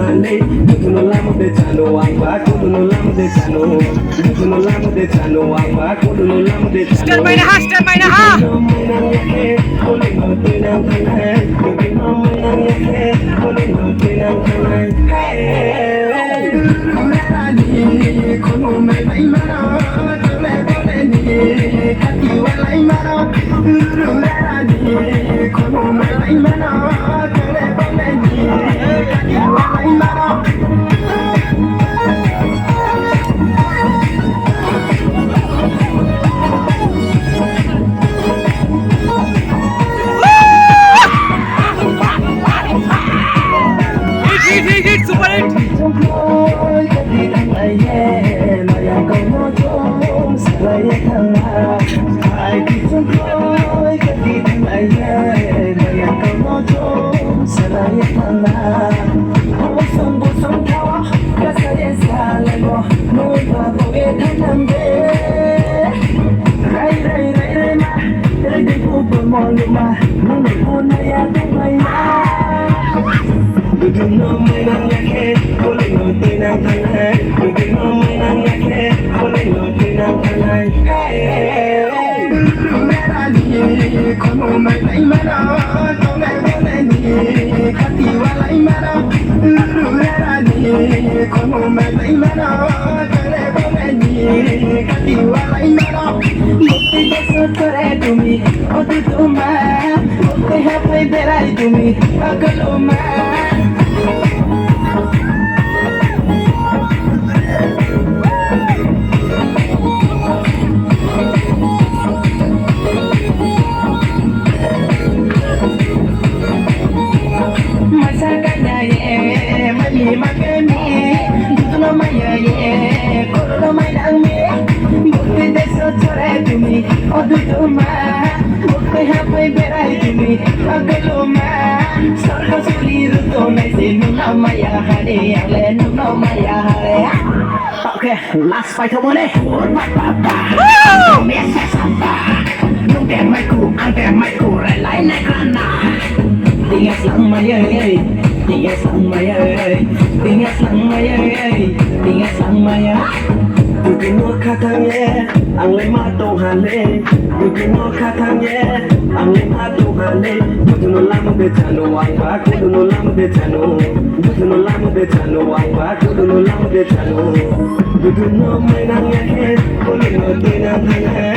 hale Butu no lamu de chano wangwa Kudu no lamu de chano Butu no lamu de chano wangwa Kudu no lamu de chano Start by na ha, start by na ha. Kole no tinang kanay Butu no manang yake Kole no tinang kanay Hey Rani Kono me bay mano Tole kole ni Kati walay mano Rani Kono me bay mano Tole kole ni Kati walay mano Hit, super hit. Butu no manang yake, kole no tinang kanay Butu no manang yake, kole no tinang kanay Hey, Rani, kono me bay mano Tole kole ni, kati walay mano Rani, kono me bay mano Tole kole ni, kati walay mano Mutti beso tore tumi, otu tuma Mutti hapai berai tumi, akaluma Masakanya ye, mami makemi Dudu no maya ye, koro no mayang me Bukti deso tore tumi, odu tuma Bukti hapai berai tumi, akaluma Sarga suli ruto naisi nuna maya hare Yang le nuna maya hare Okay, last fight boleh Biasa sampah Nung tem mai ku, ang tem mai ku Relay na kana Tingas lang mayay Tingas lang mayay Tingas lang mayay Tingas lang mayay Bukin mo katangye Ang lima tong hale Bukin mo katangye Ang lima tong hale Butu no lamu de chano wangwa Kudu no lamu de chano Butu no lamu de chano wangwa Kudu no lamu de chano Butu no manang yake Kole no tinang kanay